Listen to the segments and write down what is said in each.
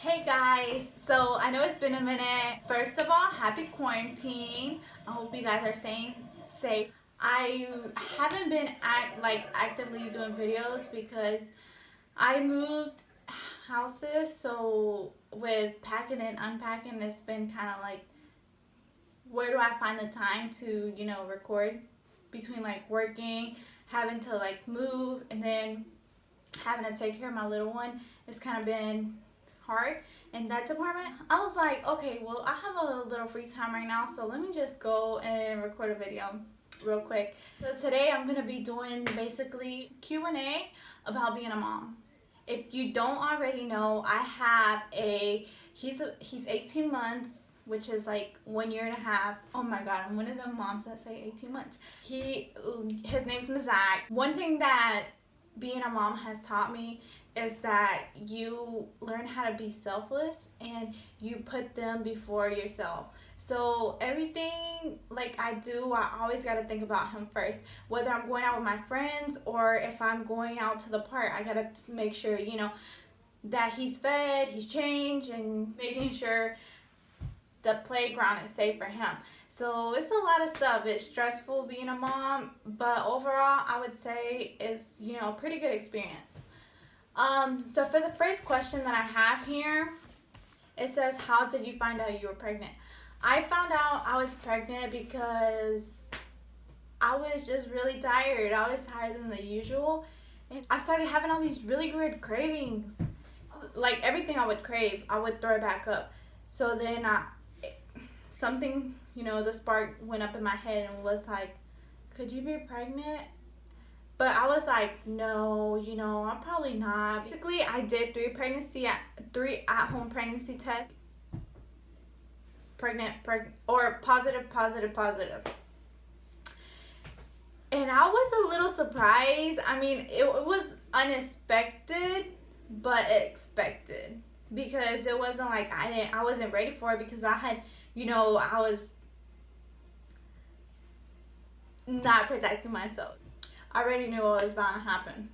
Hey guys, so I know it's been a minute. First of all, happy quarantine. I hope you guys are staying safe. I haven't been actively doing videos because I moved houses, so with packing and unpacking, it's been kind of like, where do I find the time to, record between like working, having to like move, and then having to take care of my little one. It's kind of been hard in that department. I was like, okay, well, I have a little free time right now, so let me just go and record a video real quick. So today I'm gonna be doing basically Q&A about being a mom. If you don't already know, I have he's 18 months, which is like 1 year and a half. Oh my god, I'm one of the moms that say 18 months. His name's Mazak. One thing that being a mom has taught me is that you learn how to be selfless and you put them before yourself. So everything like I do, I always got to think about him first. Whether I'm going out with my friends or if I'm going out to the park, I got to make sure, that he's fed, he's changed, and making sure the playground is safe for him. So it's a lot of stuff. It's stressful being a mom, but overall, I would say it's, a pretty good experience. So for the first question that I have here, it says, how did you find out you were pregnant? I found out I was pregnant because I was just really tired. I was tired than the usual. And I started having all these really weird cravings. Like everything I would crave, I would throw it back up. So then something, the spark went up in my head and was like, could you be pregnant? But I was like, no, I'm probably not. Basically, I did three at-home pregnancy tests. Pregnant, or positive. And I was a little surprised. I mean, it was unexpected, but expected. Because it wasn't like I wasn't ready for it because I had, I was not protecting myself. I already knew what was bound to happen.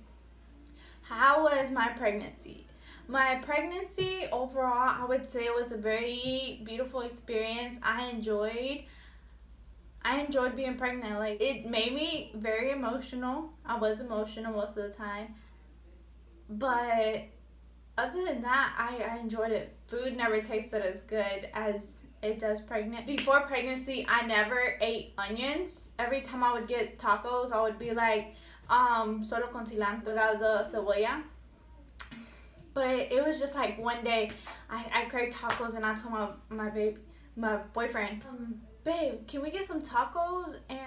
How was my pregnancy? My pregnancy overall, I would say it was a very beautiful experience. I enjoyed being pregnant. Like, it made me very emotional. I was emotional most of the time. But other than that, I enjoyed it. Food never tasted as good as it does pregnant. Before pregnancy, I never ate onions. Every time I would get tacos, I would be like, solo con cilantro, the cebolla. But it was just like one day, I craved tacos and I told my boyfriend, babe, can we get some tacos? And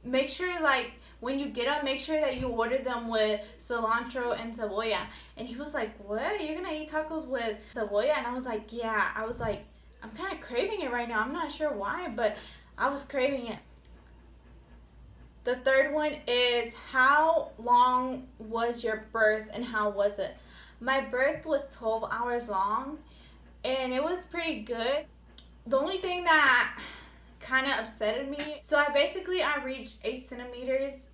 make sure, like, when you get them, make sure that you order them with cilantro and cebolla. And he was like, what? You're gonna eat tacos with cebolla? And I was like, yeah. I was like, I'm kind of craving it right now. I'm not sure why, but I was craving it. The third one is, how long was your birth and how was it? My birth was 12 hours long and it was pretty good. The only thing that kind of upsetted me, so I reached 8 centimeters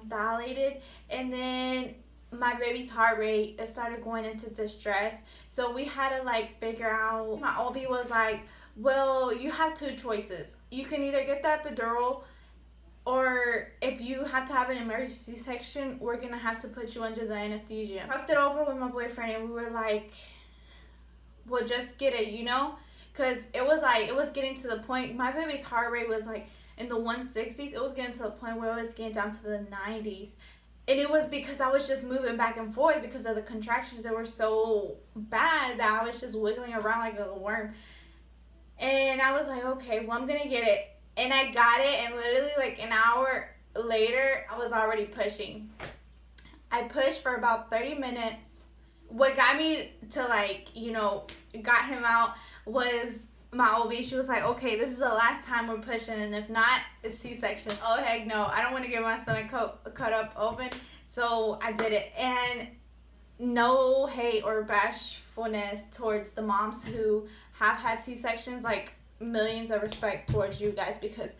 dilated, and then my baby's heart rate, it started going into distress. So we had to like figure out, my OB was like, well, you have two choices. You can either get the epidural, or if you have to have an emergency section, we're gonna have to put you under the anesthesia. I talked it over with my boyfriend and we were like, well, just get it, because it was getting to the point, my baby's heart rate was like in the 160s. It was getting to the point where it was getting down to the 90s. And it was because I was just moving back and forth because of the contractions that were so bad that I was just wiggling around like a worm. And I was like, okay, well, I'm gonna get it. And I got it, and literally like an hour later, I was already pushing. I pushed for about 30 minutes. What got me to got him out was my OB. She was like, okay, this is the last time we're pushing, and if not, it's C-section. Oh, heck no. I don't want to get my stomach cut up open. So I did it. And no hate or bashfulness towards the moms who have had C-sections, like, millions of respect towards you guys, because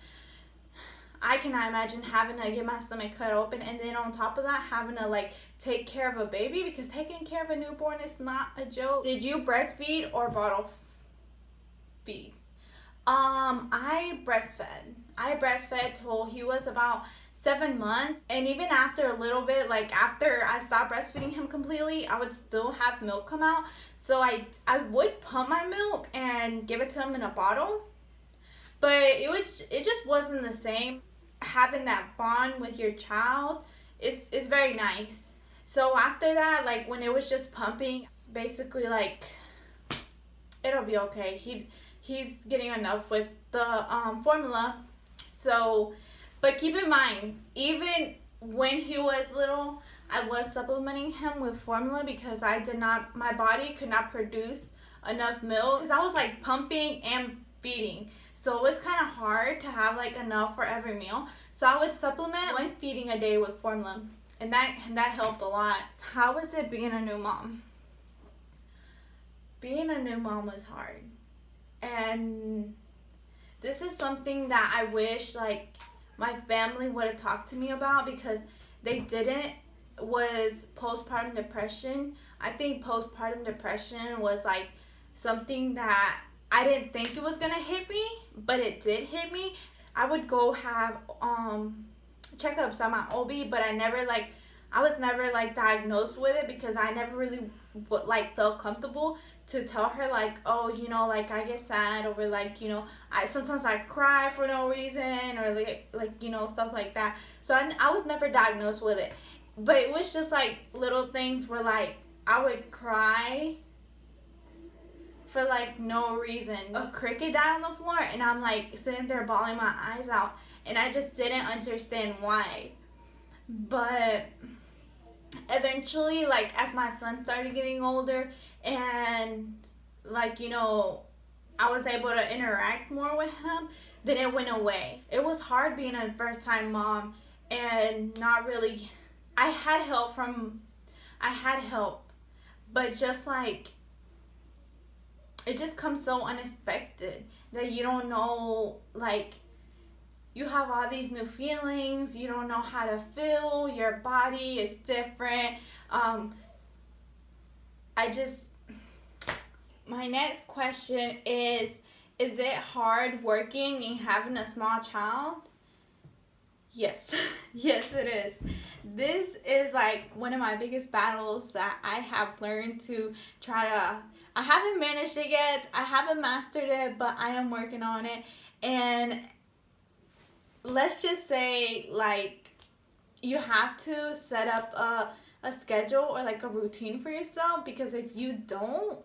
I cannot imagine having to get my stomach cut open, and then on top of that having to like take care of a baby, because taking care of a newborn is not a joke. Did you breastfeed or bottle feed? I breastfed. I breastfed till he was about 7 months, and even after a little bit, like after I stopped breastfeeding him completely, I would still have milk come out. So I would pump my milk and give it to him in a bottle, but it just wasn't the same. Having that bond with your child is very nice. So after that, like when it was just pumping, basically like it'll be okay. He's getting enough with the formula. So, but keep in mind, even when he was little, I was supplementing him with formula because my body could not produce enough milk, because I was like pumping and feeding. So it was kind of hard to have like enough for every meal. So I would supplement 1 feeding a day with formula, and that helped a lot. How was it being a new mom? Being a new mom was hard. And this is something that I wish like my family would have talked to me about, because they didn't, was postpartum depression. I think postpartum depression was like something that I didn't think it was gonna hit me, but it did hit me. I would go have checkups on my OB, but I was never like diagnosed with it, because I never really felt comfortable to tell her like, oh, you know, like I get sad over like, you know, sometimes I cry for no reason, or like you know, stuff like that. So I was never diagnosed with it, but it was just like little things where like I would cry for like no reason. A cricket died on the floor, and I'm like sitting there bawling my eyes out, and I just didn't understand why. But eventually, like as my son started getting older, and like, you know, I was able to interact more with him, then it went away. It was hard being a first time mom and not really, I had help, but just like it just comes so unexpected that you don't know, like you have all these new feelings, you don't know how to feel, your body is different. My next question is it hard working and having a small child? Yes. Yes, it is. This is like one of my biggest battles that I have learned to I haven't managed it yet, I haven't mastered it, but I am working on it. And let's just say, like, you have to set up a schedule or like a routine for yourself, because if you don't,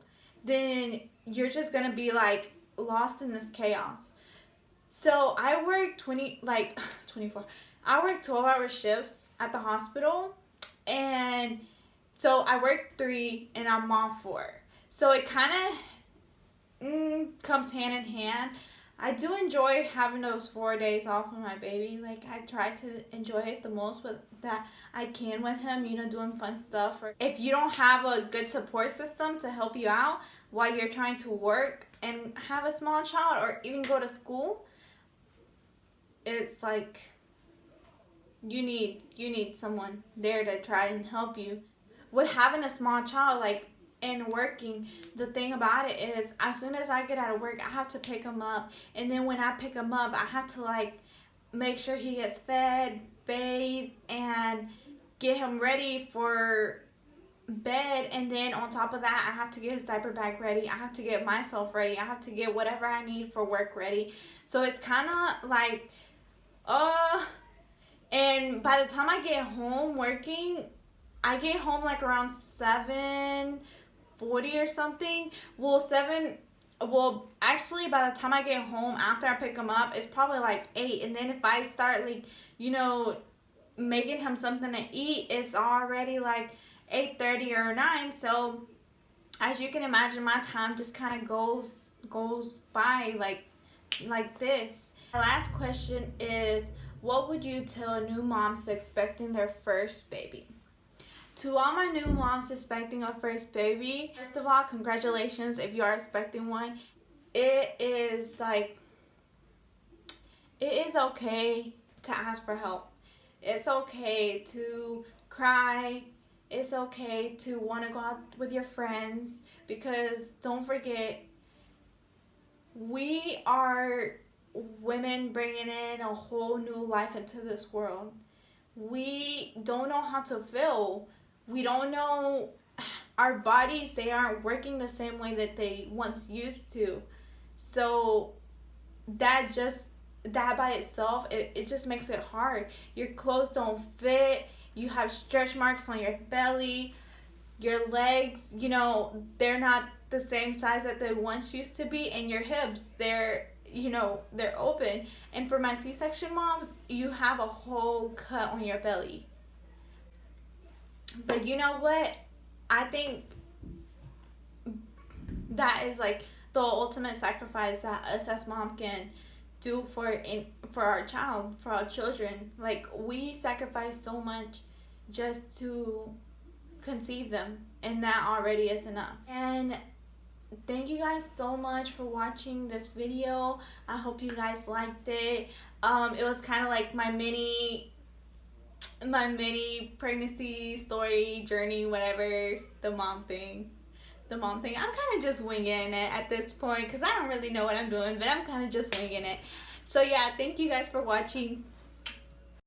then you're just gonna be like lost in this chaos. So I work 24. I work 12-hour shifts at the hospital, and so I work 3 and I'm off 4. So it kind of comes hand in hand. I do enjoy having those 4 days off with my baby. Like, I try to enjoy it the most that I can with him, you know, doing fun stuff. Or if you don't have a good support system to help you out while you're trying to work and have a small child, or even go to school, it's like you need someone there to try and help you. With having a small child, like, and working, the thing about it is, as soon as I get out of work, I have to pick him up, and then when I pick him up, I have to like make sure he gets fed, bathed, and get him ready for bed. And then on top of that, I have to get his diaper bag ready, I have to get myself ready, I have to get whatever I need for work ready. So it's kind of like and by the time I get home working, I get home like around 7:40 or something. Actually, by the time I get home after I pick him up, it's probably like 8. And then if I start, like, you know, making him something to eat, it's already like 8:30 or 9. So as you can imagine, my time just kind of goes by like this. Our last question is, what would you tell new moms expecting their first baby? To all my new moms expecting a first baby, first of all, congratulations if you are expecting one. It is okay to ask for help. It's okay to cry. It's okay to want to go out with your friends, because don't forget, we are women bringing in a whole new life into this world. We don't know how to feel. We don't know, our bodies, they aren't working the same way that they once used to. So that by itself, it just makes it hard. Your clothes don't fit. You have stretch marks on your belly. Your legs, they're not the same size that they once used to be. And your hips, they're open. And for my C-section moms, you have a whole cut on your belly. But you know what? I think that is like the ultimate sacrifice that us as mom can do for our child, for our children. Like, we sacrifice so much just to conceive them, and that already is enough. And thank you guys so much for watching this video. I hope you guys liked it. It was kind of like my mini pregnancy story journey, whatever, the mom thing. I'm kind of just winging it at this point, because I don't really know what I'm doing, but I'm kind of just winging it. So yeah, thank you guys for watching.